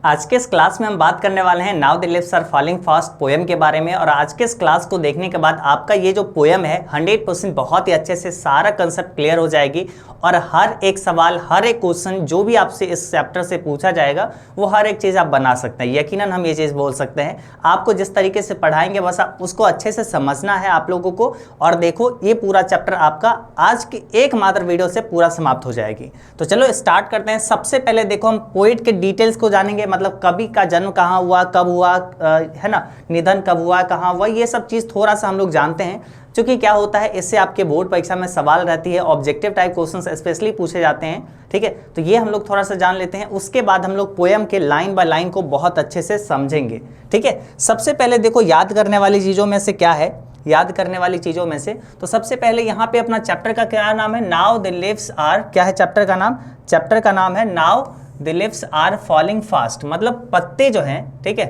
आज के इस क्लास में हम बात करने वाले हैं now the leaves are falling fast poem के बारे में। और आज के इस क्लास को देखने के बाद आपका ये जो पोएम है 100% बहुत ही अच्छे से सारा कंसेप्ट क्लियर हो जाएगी और हर एक सवाल, हर एक क्वेश्चन जो भी आपसे इस चैप्टर से पूछा जाएगा वो हर एक चीज़ आप बना सकते हैं। यकीनन हम ये चीज़ बोल सकते हैं। आपको जिस तरीके से पढ़ाएंगे बस आप उसको अच्छे से समझना है आप लोगों को। और देखो ये पूरा चैप्टर आपका आज की एक मात्र वीडियो से पूरा समाप्त हो जाएगी। तो चलो स्टार्ट करते हैं। सबसे पहले देखो हम पोइट के डिटेल्स को जानेंगे, मतलब कवि का जन्म कहाँ हुआ, कब हुआ, है ना, निधन कब हुआ, कहाँ हुआ, ये सब चीज़ थोड़ा सा हम लोग जानते हैं। क्योंकि क्या होता है, इससे आपके बोर्ड परीक्षा में सवाल रहती है, ऑब्जेक्टिव टाइप क्वेश्चंस स्पेशली पूछे जाते हैं। ठीक है, तो ये हम लोग थोड़ा सा जान लेते हैं। उसके बाद हम लोग पोएम के लाइन बाय लाइन को बहुत अच्छे से समझेंगे। ठीक है, सबसे पहले देखो याद करने वाली चीज़ों में से क्या है, याद करने वाली चीज़ों में से तो सबसे पहले यहाँ पे अपना चैप्टर का क्या नाम है, नाउ द लिव्स आर, क्या है चैप्टर का नाम, चैप्टर का नाम है now the leaves are falling fast, मतलब पत्ते जो हैं, ठीक है।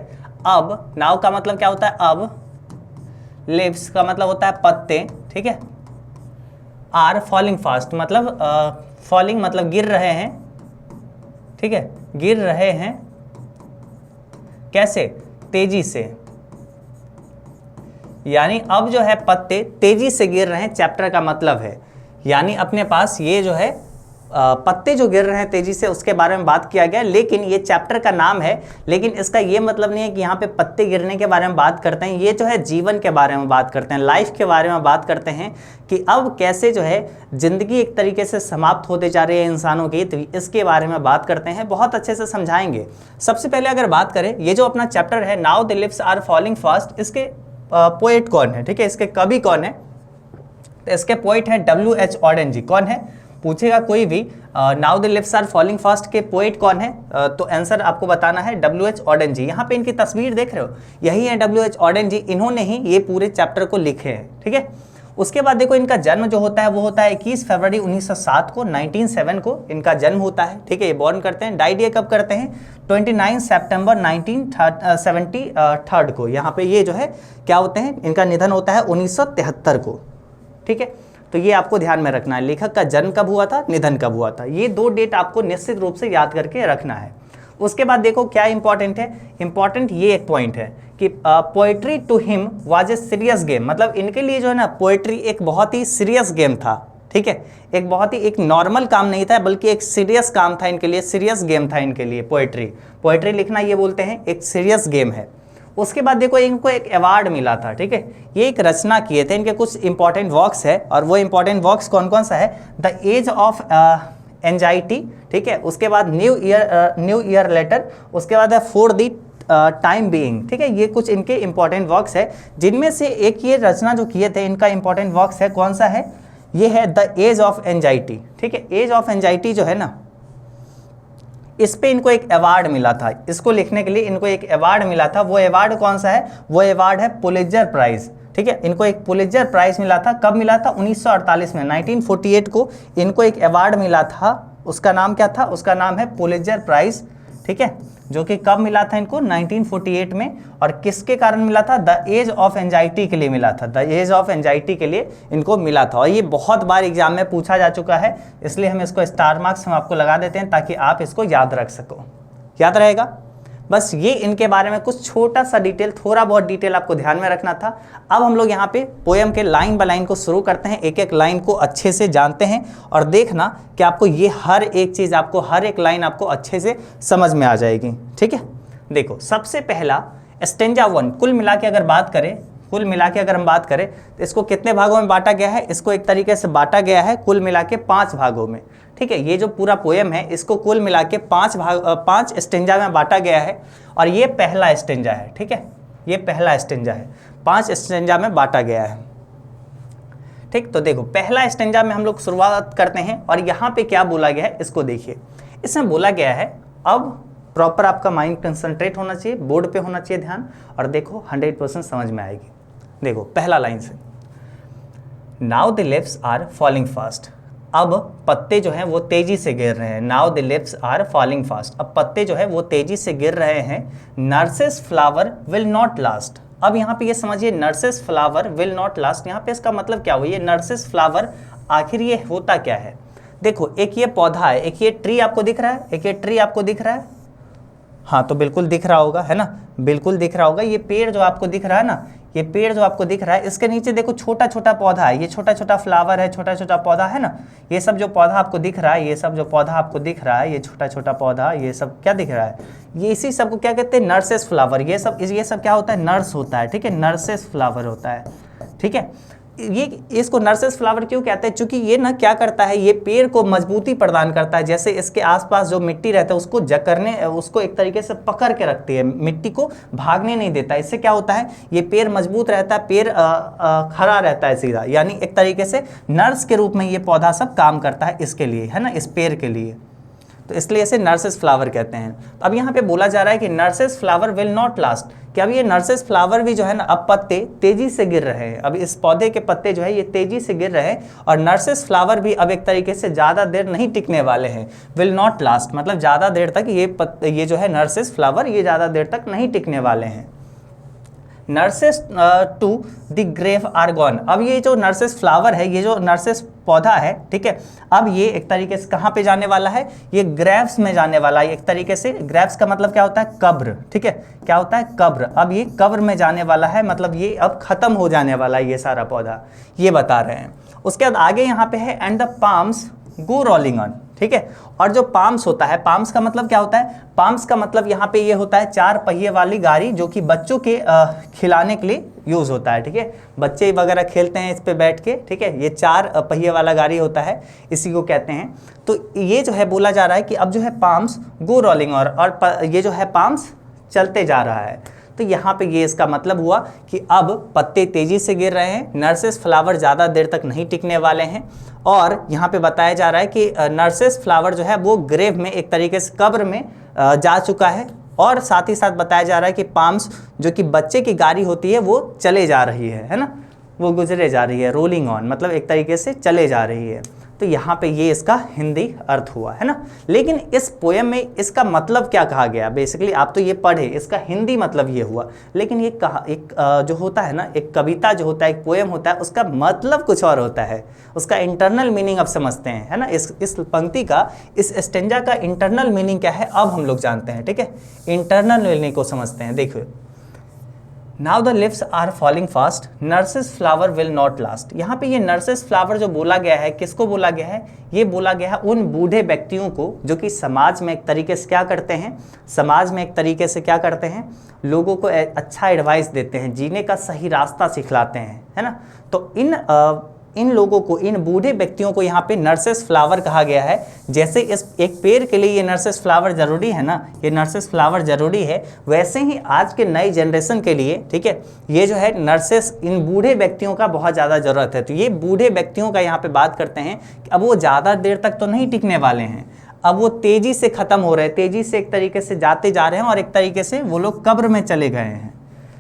अब नाउ का मतलब क्या होता है, अब, लिव्स का मतलब होता है पत्ते, ठीक है। आर फॉलिंग फास्ट मतलब फॉलिंग मतलब गिर रहे हैं, ठीक है, गिर रहे हैं कैसे, तेजी से, यानी अब जो है पत्ते तेजी से गिर रहे हैं, चैप्टर का मतलब है। यानी अपने पास ये जो है पत्ते जो गिर रहे हैं तेजी से उसके बारे में बात किया गया। लेकिन ये चैप्टर का नाम है, लेकिन इसका ये मतलब नहीं है कि यहाँ पे पत्ते गिरने के बारे में बात करते हैं। ये जो है जीवन के बारे में बात करते हैं, लाइफ के बारे में बात करते हैं कि अब कैसे जो है ज़िंदगी एक तरीके से समाप्त होते जा रही है इंसानों की, तो इसके बारे में बात करते हैं, बहुत अच्छे से समझाएंगे। सबसे पहले अगर बात करें, ये जो अपना चैप्टर है now the leaves are falling fast, इसके पोएट कौन है, ठीक है, इसके कवि कौन है, तो इसके पोएट है W.H. ऑडेन जी। कौन है पूछेगा कोई भी, now the leaves are falling fast के पोएट कौन है, तो आंसर आपको बताना है W.H. ऑडेन जी। यहाँ पे इनकी तस्वीर देख रहे हो, यही है W.H. ऑडेन जी, इन्होंने ही ये पूरे चैप्टर को लिखे हैं, ठीक है। उसके बाद देखो इनका जन्म जो होता है वो होता है 21 फरवरी 1907 को, 1907 को इनका जन्म होता है, ठीक है, ये बॉर्न करते हैं। डाइड ये कब करते हैं, 29 सितंबर 1973 को, यहाँ पे ये जो है क्या होते हैं, इनका निधन होता है 1973 को, ठीक है। तो ये आपको ध्यान में रखना है, लेखक का जन्म कब हुआ था, निधन कब हुआ था, ये दो डेट आपको निश्चित रूप से याद करके रखना है। उसके बाद देखो क्या इंपॉर्टेंट है, इंपॉर्टेंट ये एक पॉइंट है कि poetry to him was a serious game, मतलब इनके लिए जो है ना पोएट्री एक बहुत ही सीरियस गेम था, ठीक है, एक बहुत ही एक नॉर्मल काम नहीं था बल्कि एक सीरियस काम था इनके लिए, सीरियस गेम था इनके लिए। पोएट्री लिखना ये बोलते हैं एक सीरियस गेम है। उसके बाद देखो इनको एक अवार्ड मिला था, ठीक है, ये एक रचना किए थे, इनके कुछ इंपॉर्टेंट वर्क्स है और वो इंपॉर्टेंट वर्क्स कौन कौन सा है, द एज ऑफ एंजाइटी, ठीक है, उसके बाद न्यू ईयर लेटर, उसके बाद है फॉर द टाइम बीइंग, ठीक है। ये कुछ इनके इंपॉर्टेंट वर्क्स है, जिनमें से एक ये रचना जो किए थे इनका इंपॉर्टेंट वर्क्स है, कौन सा है, ये है द एज ऑफ एंजाइटी, ठीक है। एज ऑफ एंजाइटी जो है ना, इस पे इनको एक अवार्ड मिला था, इसको लिखने के लिए इनको एक अवार्ड मिला था। वो अवार्ड कौन सा है, वो अवार्ड है पुलित्जर प्राइज, ठीक है। इनको एक पुलित्जर प्राइज मिला था, कब मिला था, 1948 में, 1948 को इनको एक अवार्ड मिला था। उसका नाम क्या था, उसका नाम है पुलित्जर प्राइज, ठीक है, जो कि कब मिला था इनको, 1948 में। और किसके कारण मिला था, द एज ऑफ एंजाइटी के लिए मिला था, द एज ऑफ एंजाइटी के लिए इनको मिला था। और ये बहुत बार एग्जाम में पूछा जा चुका है, इसलिए हम इसको स्टार मार्क्स हम आपको लगा देते हैं ताकि आप इसको याद रख सको, याद रहेगा। बस ये इनके बारे में कुछ छोटा सा डिटेल, थोड़ा बहुत डिटेल आपको ध्यान में रखना था। अब हम लोग यहाँ पे पोएम के लाइन बाय लाइन को शुरू करते हैं, एक एक लाइन को अच्छे से जानते हैं और देखना कि आपको ये हर एक चीज़, आपको हर एक लाइन आपको अच्छे से समझ में आ जाएगी, ठीक है। देखो सबसे पहला स्टेंजा 1, कुल मिला के अगर बात करें, कुल मिला के अगर हम बात करें तो इसको कितने भागों में बांटा गया है, इसको एक तरीके से बांटा गया है कुल मिला के 5 भागों में, ठीक है। ये जो पूरा पोएम है इसको कुल मिला के 5 स्टेंजा में बांटा गया है और ये पहला स्टेंजा है, ठीक है, ये पहला स्टेंजा है, 5 स्टेंजा में बांटा गया है, ठीक। तो देखो पहला स्टेंजा में हम लोग शुरुआत करते हैं और यहाँ पे क्या बोला गया है इसको देखिए। इसमें बोला गया है, अब प्रॉपर आपका माइंड कंसंट्रेट होना चाहिए, बोर्ड पे होना चाहिए ध्यान, और देखो 100% समझ में आएगी। देखो पहला लाइन से, now the leaves are falling fast, अब पत्ते जो हैं वो तेजी से गिर रहे हैं, now the leaves are falling fast, अब पत्ते जो है वो तेजी से गिर रहे हैं। Nurses flower will not last, अब यहाँ पे ये समझिए nurses flower will not last, यहाँ पे इसका मतलब क्या हुआ, ये नर्सेस फ्लावर आखिर ये होता क्या है। देखो एक ये पौधा है, एक ये ट्री आपको दिख रहा है, एक ये ट्री आपको दिख रहा है, हाँ तो बिल्कुल दिख रहा होगा, है ना, बिल्कुल दिख रहा होगा। ये पेड़ जो आपको दिख रहा है ना, ये पेड़ जो आपको दिख रहा है, इसके नीचे देखो छोटा छोटा पौधा है, ये छोटा छोटा फ्लावर है, छोटा छोटा पौधा है ना। ये सब जो पौधा आपको दिख रहा है, ये सब जो पौधा आपको दिख रहा है, ये छोटा छोटा पौधा, ये सब क्या दिख रहा है, ये इसी सब को क्या कहते हैं, नर्सेस फ्लावर। ये सब क्या होता है, नर्स होता है, ठीक है, नर्सेस फ्लावर होता है, ठीक है। ये इसको नर्सेस फ्लावर क्यों कहते हैं, क्योंकि ये ना क्या करता है, ये पेड़ को मजबूती प्रदान करता है। जैसे इसके आसपास जो मिट्टी रहता है उसको जकड़ने, उसको एक तरीके से पकड़ के रखती है, मिट्टी को भागने नहीं देता। इससे क्या होता है, ये पेड़ मजबूत रहता है, पेड़ खड़ा रहता है सीधा, यानी एक तरीके से नर्स के रूप में ये पौधा सब काम करता है इसके लिए, है ना, इस पेड़ के लिए। तो इसलिए इसे नर्सेस फ्लावर कहते हैं। अब यहाँ पे बोला जा रहा है कि nurses flower will not last, कि अब ये नर्सेस फ्लावर भी जो है ना, अब पत्ते तेजी से गिर रहे हैं, अब इस पौधे के पत्ते जो है ये तेजी से गिर रहे हैं, और नर्सेस फ्लावर भी अब एक तरीके से ज़्यादा देर नहीं टिकने वाले हैं। विल नॉट लास्ट मतलब ज़्यादा देर तक ये जो है नर्सेस फ्लावर ये ज़्यादा देर तक नहीं टिकने वाले हैं। Nurses to the grave are gone, अब ये जो नर्सेस फ्लावर है, ये जो नर्सेस पौधा है, ठीक है, अब ये एक तरीके से कहाँ पे जाने वाला है, ये ग्रेव्स में जाने वाला है। एक तरीके से ग्रेव्स का मतलब क्या होता है, कब्र, ठीक है, क्या होता है, कब्र। अब ये कब्र में जाने वाला है, मतलब ये अब खत्म हो जाने वाला है ये सारा पौधा, ये बता रहे हैं। उसके बाद आगे यहाँ पे है and the palms go rolling on, ठीक है। और जो पाम्स होता है, पाम्स का मतलब क्या होता है, पाम्स का मतलब यहाँ पे ये होता है 4 पहिए वाली गाड़ी, जो कि बच्चों के खिलाने के लिए यूज़ होता है, ठीक है, बच्चे वगैरह खेलते हैं इस पे बैठ के, ठीक है, ये 4 पहिए वाला गाड़ी होता है, इसी को कहते हैं। तो ये जो है बोला जा रहा है कि अब जो है पाम्स गो रोलिंग और ये जो है पाम्स चलते जा रहा है। तो यहाँ पे ये इसका मतलब हुआ कि अब पत्ते तेजी से गिर रहे हैं, नर्सेस फ्लावर ज़्यादा देर तक नहीं टिकने वाले हैं, और यहाँ पे बताया जा रहा है कि नर्सेस फ्लावर जो है वो ग्रेव में एक तरीके से कब्र में जा चुका है, और साथ ही साथ बताया जा रहा है कि पाम्स जो कि बच्चे की गाड़ी होती है वो चले जा रही है ना, वो गुजरे जा रही है, रोलिंग ऑन मतलब एक तरीके से चले जा रही है। तो यहाँ पे ये इसका हिंदी अर्थ हुआ, है ना। लेकिन इस पोएम में इसका मतलब क्या कहा गया, बेसिकली आप तो ये पढ़े, इसका हिंदी मतलब ये हुआ, लेकिन ये कहा एक जो होता है ना, एक कविता जो होता है, एक पोएम होता है, उसका मतलब कुछ और होता है, उसका इंटरनल मीनिंग अब समझते हैं, है ना। इस पंक्ति का, इस स्टेंजा का इंटरनल मीनिंग क्या है अब हम लोग जानते हैं, ठीक है, इंटरनल मीनिंग को समझते हैं। देखिए, now the leaves are falling fast, nurses flower will not last. यहाँ पे ये नर्सेस फ्लावर जो बोला गया है, किसको बोला गया है, ये बोला गया है उन बूढ़े व्यक्तियों को जो कि समाज में एक तरीके से क्या करते हैं, समाज में एक तरीके से क्या करते हैं, लोगों को अच्छा एडवाइस देते हैं, जीने का सही रास्ता सिखलाते हैं, है ना। तो इन लोगों को, इन बूढ़े व्यक्तियों को यहाँ पे नर्सेस फ्लावर कहा गया है। जैसे इस एक पेड़ के लिए ये नर्सेस फ्लावर जरूरी है ना, ये नर्सेस फ्लावर जरूरी है, वैसे ही आज के नई जनरेशन के लिए, ठीक है, ये जो है नर्सेस, इन बूढ़े व्यक्तियों का बहुत ज़्यादा ज़रूरत है। तो ये बूढ़े व्यक्तियों का यहाँ पे बात करते हैं कि अब वो ज़्यादा देर तक तो नहीं टिकने वाले हैं, अब वो तेज़ी से ख़त्म हो रहे हैं, तेज़ी से एक तरीके से जाते जा रहे हैं, और एक तरीके से वो लोग कब्र में चले गए हैं।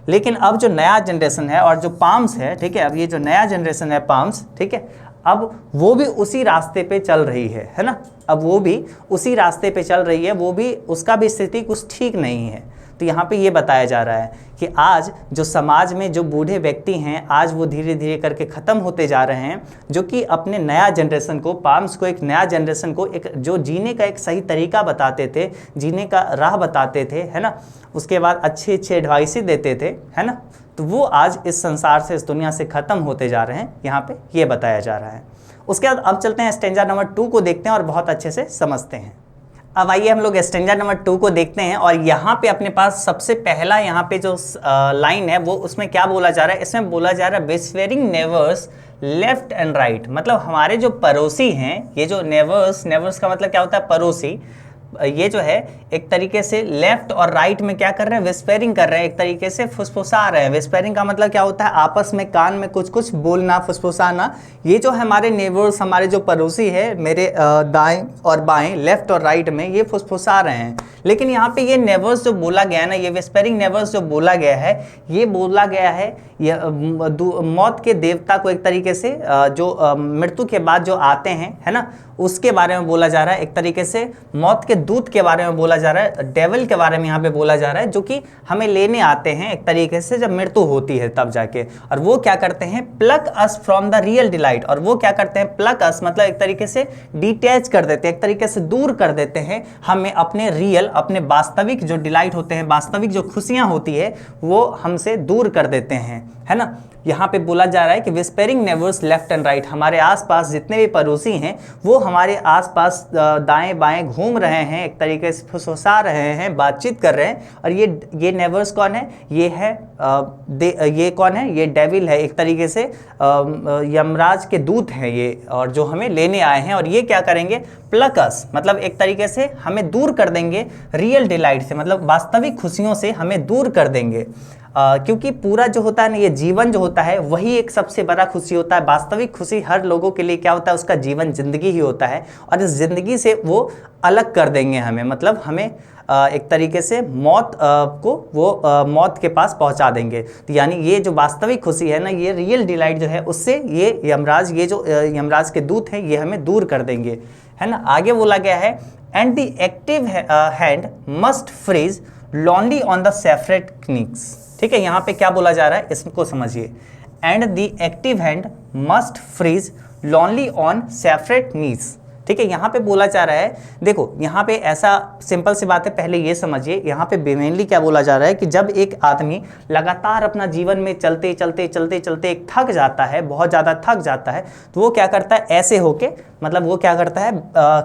लेकिन अब जो नया जनरेशन है और जो पाम्स है, ठीक है, अब ये जो नया जनरेशन है पाम्स, ठीक है, अब वो भी उसी रास्ते पे चल रही है ना, अब वो भी उसी रास्ते पे चल रही है, वो भी, उसका भी स्थिति कुछ ठीक नहीं है। तो यहाँ पे ये बताया जा रहा है कि आज जो समाज में जो बूढ़े व्यक्ति हैं, आज वो धीरे धीरे करके ख़त्म होते जा रहे हैं, जो कि अपने नया जनरेशन को, पाम्स को, एक नया जनरेशन को एक जो जीने का एक सही तरीका बताते थे, जीने का राह बताते थे, है ना, उसके बाद अच्छे अच्छे एडवाइस देते थे, है ना, तो वो आज इस संसार से, इस दुनिया से ख़त्म होते जा रहे हैं, यहाँ पे ये बताया जा रहा है। उसके बाद अब चलते हैं स्टेंजा नंबर 2 को देखते हैं और बहुत अच्छे से समझते हैं। अब आइए हम लोग स्टेंजा नंबर 2 को देखते हैं, और यहाँ पे अपने पास सबसे पहला यहाँ पे जो लाइन है वो, उसमें क्या बोला जा रहा है, इसमें बोला जा रहा है विस्पेरिंग नेवर्स लेफ्ट एंड राइट, मतलब हमारे जो पड़ोसी हैं, ये जो नेवर्स का मतलब क्या होता है, पड़ोसी, ये जो है एक तरीके से लेफ्ट और राइट में क्या कर रहे हैं, विस्पेरिंग कर रहे हैं, एक तरीके से फुसफुसा रहे हैं। विस्पेरिंग का मतलब क्या होता है, आपस में कान में कुछ कुछ बोलना, फुसफुसाना। ये जो हमारे नेबर्स, हमारे जो पड़ोसी है, मेरे दाएं और बाएं, लेफ्ट और राइट में, ये फुसफुसा रहे हैं। लेकिन यहाँ पे ये नेबर्स जो बोला गया है ना, ये विस्पेरिंग नेबर्स जो बोला गया है, ये बोला गया है ये मौत के देवता को, एक तरीके से जो मृत्यु के बाद जो आते हैं, है ना, उसके बारे में बोला जा रहा है। एक तरीके से मौत के दूत के बारे में बोला जा रहा है, डेविल के बारे में यहाँ पे बोला जा रहा है, जो कि हमें लेने आते हैं एक तरीके से जब मृत्यु होती है तब जाके। और वो क्या करते हैं, pluck us from the real delight. और वो क्या करते हैं, प्लक अस मतलब एक तरीके से डिटैच कर देते हैं, एक तरीके से दूर कर देते हैं हमें अपने रियल, अपने वास्तविक जो डिलाइट होते हैं, वास्तविक जो खुशियां होती है वो हमसे दूर कर देते हैं, है ना। यहाँ पे बोला जा रहा है कि विस्पेरिंग नेबर्स लेफ्ट एंड राइट, हमारे आसपास जितने भी पड़ोसी हैं वो हमारे आसपास दाएं बाएं घूम रहे हैं, एक तरीके से फुसफुसा रहे हैं, बातचीत कर रहे हैं। और ये नेबर्स कौन है, ये है ये कौन है, ये डेविल है, एक तरीके से यमराज के दूत हैं ये, और जो हमें लेने आए हैं। और ये क्या करेंगे, प्लकस मतलब एक तरीके से हमें दूर कर देंगे रियल डिलाइट से, मतलब वास्तविक खुशियों से हमें दूर कर देंगे। क्योंकि पूरा जो होता है ना, ये जीवन जो होता है वही एक सबसे बड़ा खुशी होता है। वास्तविक खुशी हर लोगों के लिए क्या होता है, उसका जीवन जिंदगी ही होता है। और इस जिंदगी से वो अलग कर देंगे हमें, मतलब हमें एक तरीके से मौत को वो मौत के पास पहुंचा देंगे। तो यानी ये जो वास्तविक खुशी है ना, ये रियल डिलाइट जो है, उससे ये यमराज, ये जो यमराज के दूत हैं, ये हमें दूर कर देंगे, है ना। आगे बोला गया है, and the active hand must freeze lonely on the separate needs. ठीक है, यहाँ पे क्या बोला जा रहा है इसको समझिए। And the active hand must freeze lonely on separate needs. ठीक है, यहाँ पे बोला जा रहा है, देखो यहाँ पे ऐसा सिंपल सी बात है, पहले ये समझिए। यहाँ पे मेनली क्या बोला जा रहा है कि जब एक आदमी लगातार अपना जीवन में चलते चलते चलते चलते एक थक जाता है, बहुत ज़्यादा थक जाता है, तो वो क्या करता है, ऐसे होके मतलब वो क्या करता है,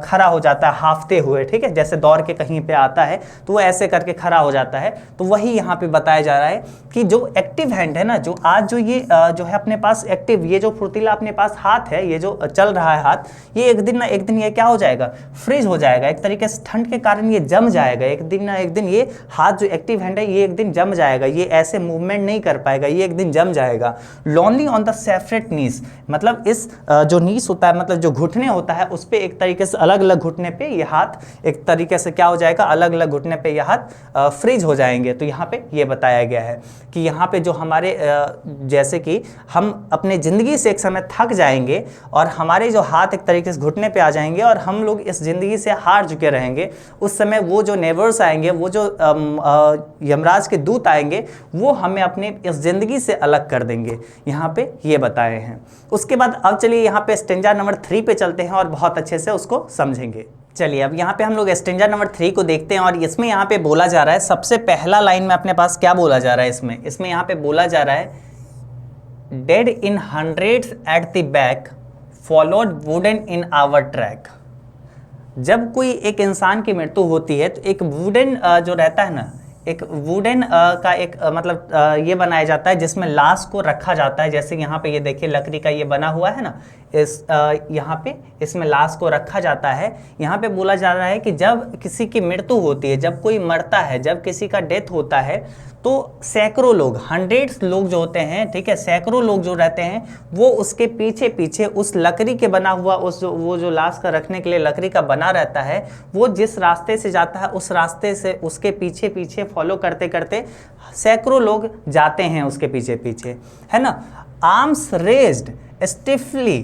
खड़ा हो जाता है हाफते हुए। ठीक है, जैसे दौड़ के कहीं पे आता है तो वो ऐसे करके खड़ा हो जाता है। तो वही यहाँ पे बताया जा रहा है कि जो एक्टिव हैंड है ना, जो आज जो ये जो है अपने पास एक्टिव, ये जो फुर्तीला अपने पास हाथ है, ये जो चल रहा है हाथ, ये एक दिन ना एक दिन ये क्या हो जाएगा, फ्रीज हो जाएगा। एक तरीके से ठंड के कारण ये जम जाएगा। एक दिन ना एक दिन ये हाथ जो एक्टिव हैंड है, ये एक दिन जम जाएगा, ये ऐसे मूवमेंट नहीं कर पाएगा, ये एक दिन जम जाएगा। लॉन्ली ऑन द सेपरेट नीस, मतलब इस जो नीस होता है, मतलब जो घुटने होता है, उस पे एक तरीके से अलग अलग घुटने पे ये हाथ एक तरीके से क्या हो जाएगा, अलग अलग घुटने पे ये हाथ फ्रीज हो जाएंगे। तो यहाँ पे ये बताया गया है कि यहाँ पे जो हमारे जैसे कि हम अपने ज़िंदगी से एक समय थक जाएंगे और हमारे जो हाथ एक तरीके से घुटने पे आ जाएंगे और हम लोग इस ज़िंदगी से हार चुके रहेंगे, उस समय वो जो नेबर्स आएंगे, वो जो यमराज के दूत आएंगे, वो हमें अपने इस ज़िंदगी से अलग कर देंगे। यहाँ पे ये बताए हैं। उसके बाद अब चलिए यहाँ पे स्टेंजा नंबर 3 पे चलते हैं और बहुत अच्छे से उसको समझेंगे। चलिए अब यहाँ पे हम लोग स्टेंजा नंबर 3 को देखते हैं और इसमें यहाँ पे बोला जा रहा है, सबसे पहला लाइन में अपने पास क्या बोला जा रहा है, इसमें यहाँ पे बोला जा रहा है, dead in hundreds at the back followed wooden in our track. जब कोई एक इंसान की मृत्यु होती है तो एक वुडन जो रहता है ना, एक वुडन का एक मतलब ये बनाया जाता है जिसमें लाश को रखा जाता है। जैसे यहाँ पे ये देखिए लकड़ी का ये बना हुआ है ना, इस यहाँ पे इसमें लाश को रखा जाता है। यहाँ पे बोला जा रहा है कि जब किसी की मृत्यु होती है, जब कोई मरता है, जब किसी का डेथ होता है, तो सैकड़ों लोग, हंड्रेड्स लोग जो होते हैं, ठीक है, सैकड़ों लोग जो रहते हैं, वो उसके पीछे पीछे उस लकड़ी के बना हुआ वो जो लाश का रखने के लिए लकड़ी का बना रहता है, वो जिस रास्ते से जाता है उस रास्ते से उसके पीछे पीछे फॉलो करते करते सैकड़ों लोग जाते हैं उसके पीछे पीछे, है ना। Arms raised stiffly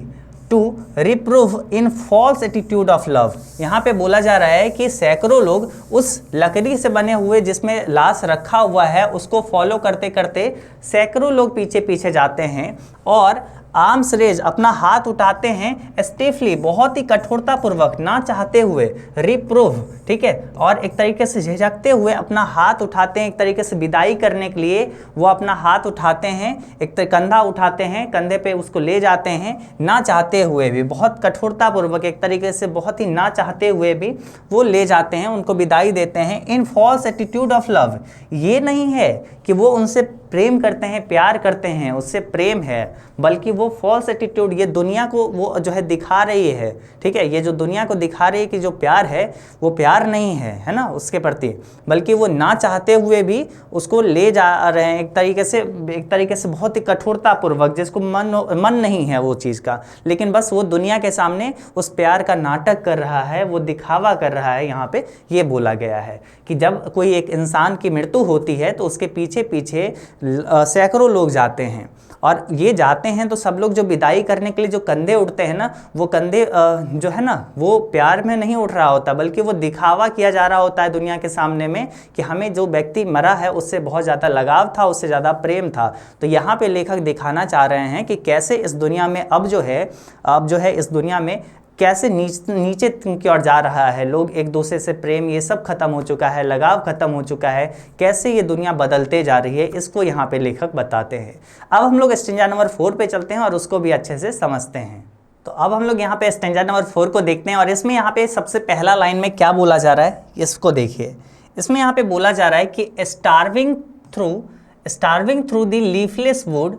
to reprove in false attitude of love. यहाँ पे बोला जा रहा है कि सैकड़ों लोग उस लकड़ी से बने हुए जिसमें लाश रखा हुआ है उसको फॉलो करते करते सैकड़ों लोग पीछे पीछे जाते हैं और आर्म्स रेज अपना हाथ उठाते हैं, स्टिफली बहुत ही कठोरतापूर्वक, ना चाहते हुए, रिप्रूव, ठीक है, और एक तरीके से झिझकते हुए अपना हाथ उठाते हैं, एक तरीके से विदाई करने के लिए वो अपना हाथ उठाते हैं, एक कंधा उठाते हैं, कंधे पे उसको ले जाते हैं, ना चाहते हुए भी, बहुत कठोरतापूर्वक, एक तरीके से बहुत ही ना चाहते हुए भी वो ले जाते हैं, उनको विदाई देते हैं। इन फॉल्स एटीट्यूड ऑफ लव, ये नहीं है कि वो उनसे प्रेम करते हैं, प्यार करते हैं, उससे प्रेम है, बल्कि वो फॉल्स एटीट्यूड, ये दुनिया को वो जो है दिखा रही है, ठीक है, ये जो दुनिया को दिखा रही है कि जो प्यार है वो प्यार नहीं है, है ना, उसके प्रति, बल्कि वो ना चाहते हुए भी उसको ले जा रहे हैं, एक तरीके से बहुत ही कठोरतापूर्वक, जिसको मन नहीं है वो चीज़ का, लेकिन बस वो दुनिया के सामने उस प्यार का नाटक कर रहा है, वो दिखावा कर रहा है। यहाँ पे ये बोला गया है कि जब कोई एक इंसान की मृत्यु होती है तो उसके पीछे पीछे सैकड़ों लोग जाते हैं और ये जाते हैं तो सब लोग जो विदाई करने के लिए जो कंधे उठते हैं ना, वो कंधे जो है ना वो प्यार में नहीं उठ रहा होता, बल्कि वो दिखावा किया जा रहा होता है दुनिया के सामने में कि हमें जो व्यक्ति मरा है उससे बहुत ज़्यादा लगाव था, उससे ज़्यादा प्रेम था। तो यहाँ पे लेखक दिखाना चाह रहे हैं कि कैसे इस दुनिया में अब जो है इस दुनिया में कैसे नीचे की ओर जा रहा है, लोग एक दूसरे से प्रेम ये सब खत्म हो चुका है, लगाव खत्म हो चुका है, कैसे ये दुनिया बदलते जा रही है, इसको यहाँ पे लेखक बताते हैं। अब हम लोग स्टेंजा नंबर 4 पे चलते हैं और उसको भी अच्छे से समझते हैं। तो अब हम लोग यहाँ पे स्टेंजा नंबर 4 को देखते हैं और इसमें यहाँ पे सबसे पहला लाइन में क्या बोला जा रहा है इसको देखिए। इसमें यहाँ पे बोला जा रहा है कि starving through the leafless would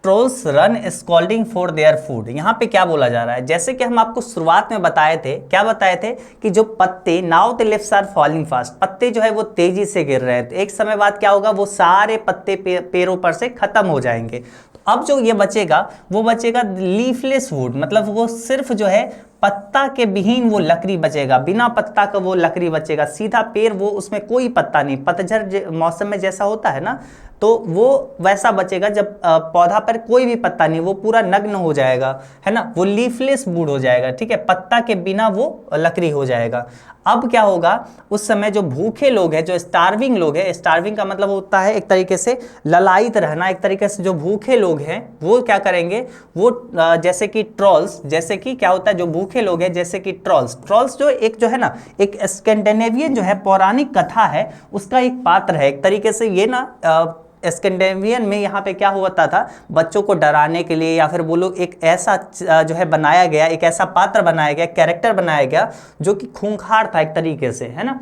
trolls run scolding for their food. यहाँ पे क्या बोला जा रहा है, जैसे कि हम आपको शुरुआत में बताए थे, क्या बताए थे कि जो पत्ते now the leaves are falling fast, पत्ते जो है वो तेजी से गिर रहे हैं, तो एक समय बाद क्या होगा, वो सारे पत्ते पेड़ों पर से खत्म हो जाएंगे। तो अब जो ये बचेगा वो बचेगा लीफलेस वुड, मतलब वो सिर्फ जो है पत्ता के विहीन वो लकड़ी बचेगा, बिना पत्ता का वो लकड़ी बचेगा, सीधा पेड़, वो उसमें कोई पत्ता नहीं। पतझड़ मौसम में जैसा होता है ना, तो वो वैसा बचेगा जब पौधा पर कोई भी पत्ता नहीं, वो पूरा नग्न हो जाएगा, है ना, वो लीफलेस वुड हो जाएगा, ठीक है, पत्ता के बिना वो लकड़ी हो जाएगा। अब क्या होगा, उस समय जो भूखे लोग हैं, जो स्टार्विंग लोग हैं, स्टार्विंग का मतलब होता है एक तरीके से ललायित रहना, एक तरीके से जो भूखे लोग हैं वो क्या करेंगे, वो जैसे कि ट्रॉल्स, जैसे कि क्या होता है, जो भूखे लोग हैं जैसे कि ट्रॉल्स जो है ना, एक स्कैंडिनेवियन जो है पौराणिक कथा है उसका एक पात्र है, एक तरीके से ये ना स्कैंडिनेवियन में यहाँ पे क्या होता था, बच्चों को डराने के लिए या फिर वो लोग एक ऐसा जो है बनाया गया, एक ऐसा पात्र बनाया गया, कैरेक्टर बनाया गया जो कि खूंखार था एक तरीके से, है ना,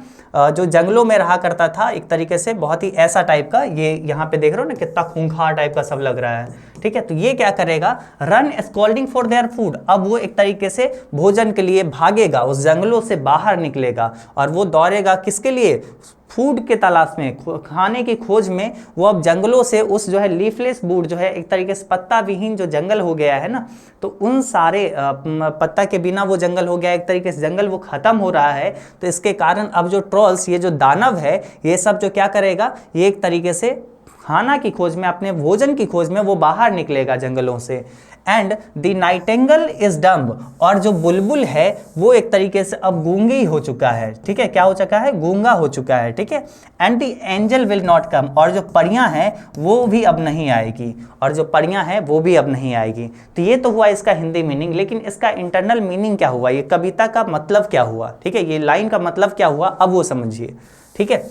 जो जंगलों में रहा करता था, एक तरीके से बहुत ही ऐसा टाइप का, ये यहाँ पे देख रहे हो ना कितना खूंखार टाइप का सब लग रहा है, ठीक है। तो ये क्या करेगा, run scolding for their food, अब वो एक तरीके से भोजन के लिए भागेगा, उस जंगलों से बाहर निकलेगा और वो दौड़ेगा किसके लिए, फूड के तलाश में, खाने की खोज में। वो अब जंगलों से उस जो है लीफलेस वुड जो है एक तरीके से पत्ता विहीन जो जंगल हो गया है ना, तो उन सारे पत्ता के बिना वो जंगल हो गया, एक तरीके से जंगल वो खत्म हो रहा है। तो इसके कारण अब जो ट्रॉल्स, ये जो दानव है, ये सब जो क्या करेगा, ये एक तरीके से खाना की खोज में, अपने भोजन की खोज में वो बाहर निकलेगा जंगलों से। And the Nightingale is dumb, और जो बुलबुल है वो एक तरीके से अब गूंगी हो चुका है, ठीक है, क्या हो चुका है, गूंगा हो चुका है, ठीक है। And the angel will not come, और जो परियां हैं वो भी अब नहीं आएगी, और जो परियां हैं वो भी अब नहीं आएगी। तो ये तो हुआ इसका हिंदी मीनिंग, लेकिन इसका इंटरनल मीनिंग क्या हुआ, ये कविता का मतलब क्या हुआ, ठीक है, ये लाइन का मतलब क्या हुआ, अब वो समझिए, ठीक है।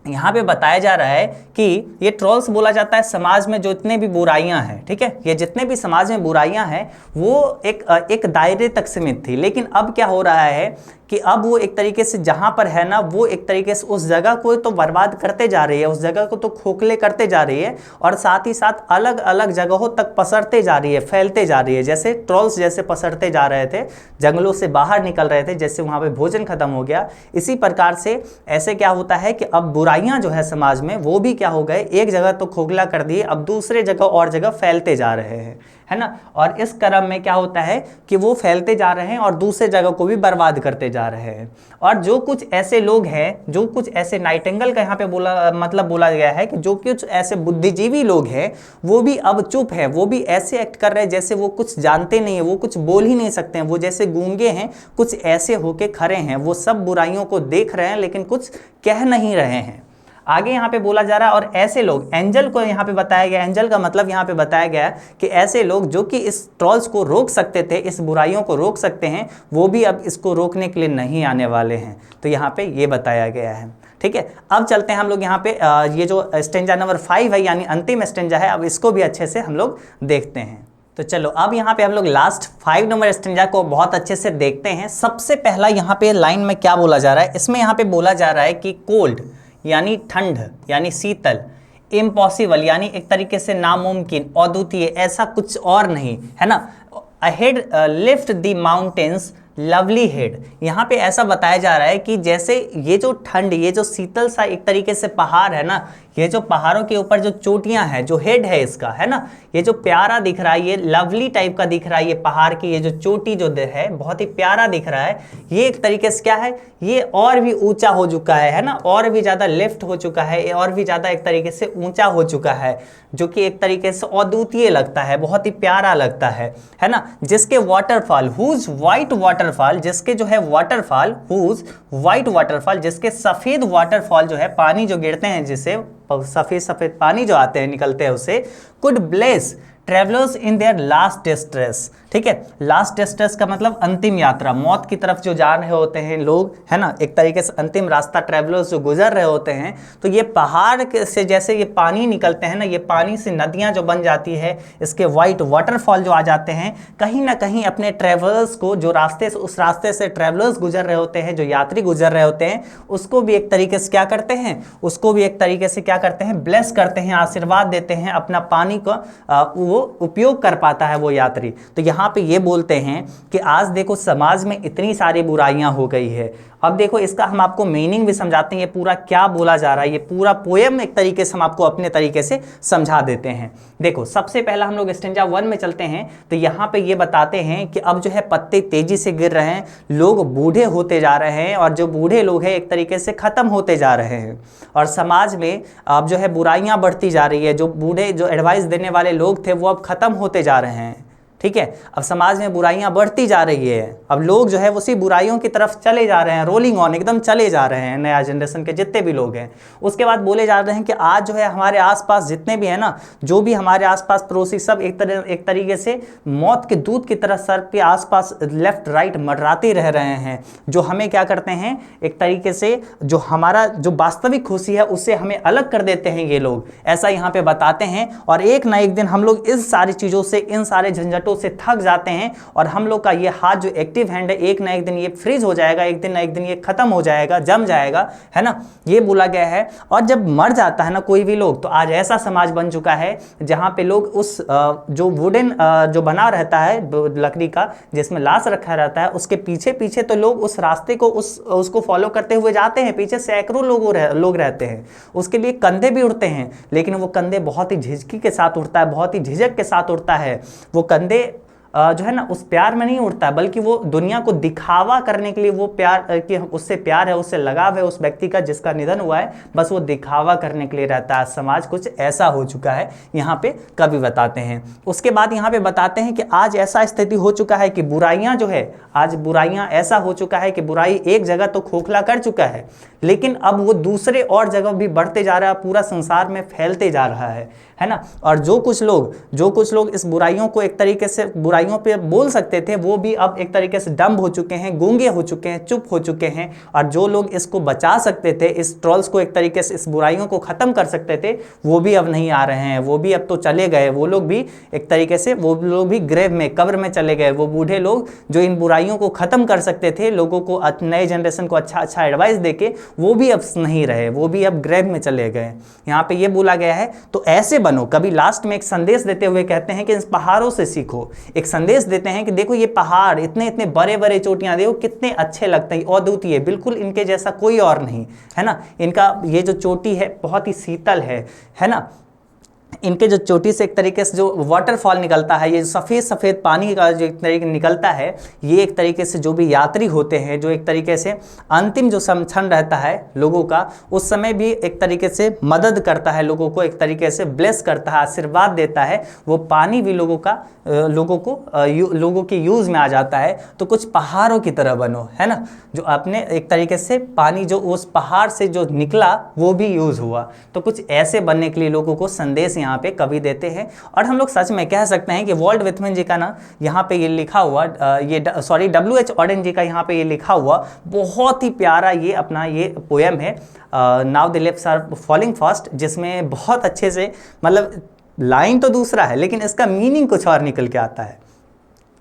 यहाँ पे बताया जा रहा है कि ये ट्रॉल्स बोला जाता है समाज में जो जितने भी बुराइयां हैं, ठीक है, ये जितने भी समाज में बुराइयां हैं वो एक दायरे तक सीमित थी, लेकिन अब क्या हो रहा है कि अब वो एक तरीके से जहाँ पर है ना, वो एक तरीके से उस जगह को तो बर्बाद करते जा रही है, उस जगह को तो खोखले करते जा रही है, और साथ ही साथ अलग अलग जगहों तक पसरते जा रही है, फैलते जा रही है। जैसे ट्रॉल्स जैसे पसरते जा रहे थे, जंगलों से बाहर निकल रहे थे, जैसे वहाँ पे भोजन खत्म हो गया, इसी प्रकार से ऐसे क्या होता है कि अब बुराइयां जो है समाज में वो भी क्या हो गए, एक जगह तो खोखला कर दिए, अब दूसरे जगह और जगह फैलते जा रहे हैं, है ना। और इस क्रम में क्या होता है कि वो फैलते जा रहे हैं और दूसरे जगह को भी बर्बाद करते जा रहे हैं। और जो कुछ ऐसे लोग हैं, जो कुछ ऐसे नाइटिंगेल का यहाँ पे बोला गया है कि जो कुछ ऐसे बुद्धिजीवी लोग हैं वो भी अब चुप है, वो भी ऐसे एक्ट कर रहे हैं जैसे वो कुछ जानते नहीं है, वो कुछ बोल ही नहीं सकते हैं, वो जैसे गूंगे हैं, कुछ ऐसे होके खड़े हैं, वो सब बुराइयों को देख रहे हैं लेकिन कुछ कह नहीं रहे हैं। आगे यहाँ पे बोला जा रहा है, और ऐसे लोग, एंजल को यहाँ पे बताया गया, एंजल का मतलब यहाँ पे बताया गया कि ऐसे लोग जो कि इस ट्रॉल्स को रोक सकते थे, इस बुराइयों को रोक सकते हैं, वो भी अब इसको रोकने के लिए नहीं आने वाले हैं। तो यहाँ पे ये बताया गया है, ठीक है। अब चलते हैं हम लोग यहाँ पे ये जो स्टेंजा नंबर 5 है, यानी अंतिम स्टेंजा है, अब इसको भी अच्छे से हम लोग देखते हैं। तो चलो अब यहाँ पे हम लोग लास्ट 5 नंबर स्टेंजा को बहुत अच्छे से देखते हैं। सबसे पहला यहाँ पे लाइन में क्या बोला जा रहा है, इसमें यहाँ पे बोला जा रहा है कि कोल्ड यानी ठंड, यानी शीतल, इम्पॉसिबल यानी एक तरीके से नामुमकिन, अद्वितीय, ऐसा कुछ और नहीं, है ना। Ahead lift the mountains lovely head, यहाँ पे ऐसा बताया जा रहा है कि जैसे ये जो ठंड, ये जो शीतल सा एक तरीके से पहाड़ है ना, ये जो पहाड़ों के ऊपर जो चोटियां हैं, जो हेड है इसका, है ना, ये जो प्यारा दिख रहा है, ये लवली टाइप का दिख रहा है, ये पहाड़ की ये जो चोटी जो है बहुत ही प्यारा दिख रहा है। ये एक तरीके से क्या है, ये और भी ऊंचा हो चुका है ना, और भी ज्यादा लिफ्ट हो चुका है, और भी ज्यादा एक तरीके से ऊंचा हो चुका है, जो कि एक तरीके से अद्वितीय लगता है, बहुत ही प्यारा लगता है ना। जिसके वाटरफॉल, हुज वाइट वाटरफॉल, जिसके जो है वाटरफॉल, हुज वाइट वाटरफॉल, जिसके सफेद वाटरफॉल जो है, पानी जो गिरते हैं जिससे सफेद सफेद पानी जो आते हैं निकलते हैं उसे, could bless travellers in their last distress. ठीक है, लास्ट डिस्ट्रेस का मतलब अंतिम यात्रा, मौत की तरफ जो जा रहे होते हैं लोग, है ना, एक तरीके से अंतिम रास्ता ट्रेवलर्स जो गुजर रहे होते हैं, तो ये पहाड़ से जैसे ये पानी निकलते हैं ना, ये पानी से नदियां जो बन जाती है, इसके वाइट वाटरफॉल जो आ जाते हैं, कहीं ना कहीं अपने ट्रेवलर्स को, जो रास्ते से, उस रास्ते से ट्रेवलर्स गुजर रहे होते हैं, जो यात्री गुजर रहे होते हैं, उसको भी एक तरीके से क्या करते हैं, उसको भी एक तरीके से क्या करते हैं, ब्लेस करते हैं, आशीर्वाद देते हैं, अपना पानी को वो उपयोग कर पाता है वो यात्री। तो यहाँ पे ये बोलते हैं कि आज देखो समाज में इतनी सारी बुराइयां हो गई है। अब देखो इसका हम आपको मीनिंग भी समझाते हैं, ये पूरा क्या बोला जा रहा है, ये पूरा पोएम एक तरीके से हम आपको अपने तरीके से समझा देते हैं। देखो सबसे पहला हम लोग स्टेंजा 1 में चलते हैं, तो यहाँ पे ये बताते हैं कि अब जो है पत्ते तेजी से गिर रहे हैं, लोग बूढ़े होते जा रहे हैं, और जो बूढ़े लोग हैं एक तरीके से खत्म होते जा रहे हैं, और समाज में अब जो है बुराइयां बढ़ती जा रही है। जो बूढ़े जो एडवाइस देने वाले लोग थे वो अब खत्म होते जा रहे हैं। ठीक है, अब समाज में बुराइयां बढ़ती जा रही है, अब लोग जो है उसी बुराइयों की तरफ चले जा रहे हैं, रोलिंग ऑन एकदम चले जा रहे हैं, नया जनरेशन के जितने भी लोग हैं। उसके बाद बोले जा रहे हैं कि आज जो है हमारे आसपास जितने भी है ना, जो भी हमारे आसपास पड़ोसी, सब एक तरीके से मौत के दूत की तरह सर पे आसपास लेफ्ट राइट मंडराते रह रहे हैं, जो हमें क्या करते हैं, एक तरीके से जो हमारा जो वास्तविक खुशी है उससे हमें अलग कर देते हैं ये लोग, ऐसा यहाँ पे बताते हैं। और एक ना एक दिन हम लोग इस सारी चीज़ों से, इन सारे झंझटों से थक जाते हैं, और हम लोग का ये हाथ जो एक्टिव हैंड है, एक ना एक दिन ये फ्रीज हो जाएगा, एक दिन ना एक दिन ये खत्म हो जाएगा, जम जाएगा, है ना, ये बोला गया है। और जब मर जाता है ना कोई भी लोग, तो आज ऐसा समाज बन चुका है जहां पे लोग उस जो वुडन जो बना रहता है लकड़ी का, जिसमें लाश रखा रहता है, उसके पीछे पीछे तो लोग उस रास्ते को उसको फॉलो करते हुए जाते हैं, पीछे सैकड़ों लोग रहते हैं, उसके लिए कंधे भी उड़ते हैं, लेकिन वो कंधे बहुत ही झिझकी के साथ उड़ता है, बहुत ही झिझक के साथ उड़ता है। वो कंधे जो है ना उस प्यार में नहीं उड़ता है, बल्कि वो दुनिया को दिखावा करने के लिए, वो प्यार कि उससे प्यार है, उससे लगाव है उस व्यक्ति का जिसका निधन हुआ है, बस वो दिखावा करने के लिए रहता है। समाज कुछ ऐसा हो चुका है, यहाँ पे कवि बताते हैं। उसके बाद यहाँ पे बताते हैं कि आज ऐसा स्थिति हो चुका है कि बुराइयां जो है, आज बुराइयां ऐसा हो चुका है कि बुराई एक जगह तो खोखला कर चुका है, लेकिन अब वो दूसरे और जगह भी बढ़ते जा रहा है, पूरा संसार में फैलते जा रहा है ना। और जो कुछ लोग इस बुराइयों को एक तरीके से बुराइयों पे बोल सकते थे, वो भी अब एक तरीके से डम्ब हो चुके हैं, गूंगे हो चुके हैं, चुप हो चुके हैं। और जो लोग इसको बचा सकते थे, इस ट्रोल्स को एक तरीके से, इस बुराइयों को खत्म कर सकते थे, वो भी अब नहीं आ रहे हैं, वो भी अब तो चले गए, वो लोग भी एक तरीके से, वो लोग भी ग्रेव में, कब्र में चले गए। वो बूढ़े लोग जो इन बुराइयों को खत्म कर सकते थे, लोगों को, नए जनरेशन को अच्छा एडवाइस देके, वो भी अब नहीं रहे, वो भी अब ग्रेव में चले गए। यहाँ पे ये बोला गया है, तो ऐसे बनो। कभी लास्ट में एक संदेश देते हुए कहते हैं कि इस पहाड़ों से सीखो, एक संदेश देते हैं कि देखो ये पहाड़, इतने इतने बड़े बड़े चोटियां, देखो कितने अच्छे लगते हैं, अद्वितीय, बिल्कुल इनके जैसा कोई और नहीं, है ना। इनका ये जो चोटी है बहुत ही शीतल है ना। इनके जो चोटी से एक तरीके से जो वाटरफॉल निकलता है, ये सफ़ेद सफ़ेद पानी का जो एक तरीके निकलता है, ये एक तरीके से जो भी यात्री होते हैं, जो एक तरीके से अंतिम जो क्षण रहता है लोगों का, उस समय भी एक तरीके से मदद करता है लोगों को, एक तरीके से ब्लेस करता है, आशीर्वाद देता है। वो पानी भी लोगों के यूज़ में आ जाता है। तो कुछ पहाड़ों की तरह बनो, है ना, जो अपने एक तरीके से पानी जो उस पहाड़ से जो निकला वो भी यूज़ हुआ। तो कुछ ऐसे बनने के लिए लोगों को संदेश यहाँ पे कवि देते हैं। और हम लोग सच में कह सकते हैं कि वॉल्ट विथमन जी का ना यहाँ पे ये लिखा हुआ, W.H. ऑडेन जी का यहाँ पे ये लिखा हुआ बहुत ही प्यारा ये अपना ये पोएम है, now the leaves are falling fast, जिसमें बहुत अच्छे से, मतलब लाइन तो दूसरा है लेकिन इसका मीनिंग कुछ और निकल के आता है,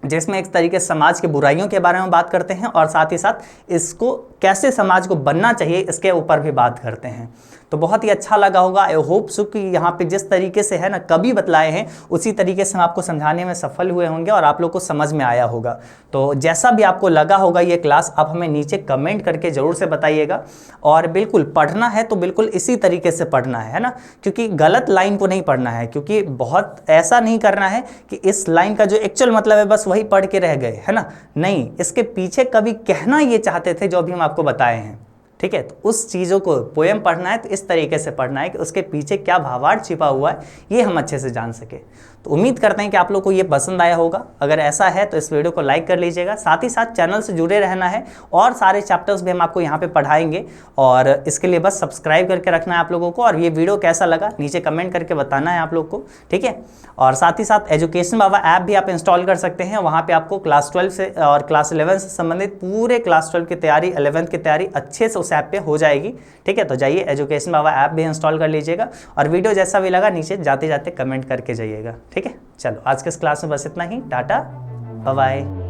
जिसमें एक तरीके से समाज के बुराइयों के बारे में बात करते हैं और साथ ही साथ इसको कैसे समाज को बनना चाहिए इसके ऊपर भी बात करते हैं। तो बहुत ही अच्छा लगा होगा। आई होप सो कि यहाँ पे जिस तरीके से है ना कभी बतलाए हैं उसी तरीके से हम आपको समझाने में सफल हुए होंगे और आप लोग को समझ में आया होगा। तो जैसा भी आपको लगा होगा ये क्लास, आप हमें नीचे कमेंट करके ज़रूर से बताइएगा। और बिल्कुल पढ़ना है तो बिल्कुल इसी तरीके से पढ़ना है ना, क्योंकि गलत लाइन को नहीं पढ़ना है, क्योंकि बहुत ऐसा नहीं करना है कि इस लाइन का जो एक्चुअल मतलब है बस वही पढ़ के रह गए, है ना। नहीं, इसके पीछे कभी कहना ये चाहते थे जो अभी हम आपको बताए हैं, ठीक है। तो उस चीज़ों को पोएम पढ़ना है तो इस तरीके से पढ़ना है कि उसके पीछे क्या भावार्थ छिपा हुआ है ये हम अच्छे से जान सके। तो उम्मीद करते हैं कि आप लोग को ये पसंद आया होगा। अगर ऐसा है तो इस वीडियो को लाइक कर लीजिएगा, साथ ही साथ चैनल से जुड़े रहना है और सारे चैप्टर्स भी हम आपको यहाँ पे पढ़ाएंगे और इसके लिए बस सब्सक्राइब करके रखना है आप लोगों को। और ये वीडियो कैसा लगा नीचे कमेंट करके बताना है आप लोग को, ठीक है। और साथ ही साथ एजुकेशन बाबा ऐप भी आप इंस्टॉल कर सकते हैं, वहाँ पर आपको क्लास 12 से और क्लास 11 से संबंधित पूरे क्लास 12 की तैयारी, 11th की तैयारी अच्छे से उस ऐप पे हो जाएगी, ठीक है। तो जाइए एजुकेशन बाबा ऐप भी इंस्टॉल कर लीजिएगा और वीडियो जैसा भी लगा नीचे जाते जाते कमेंट करके जाइएगा, ठीक है। चलो आज के इस क्लास में बस इतना ही, टाटा बाय बाय।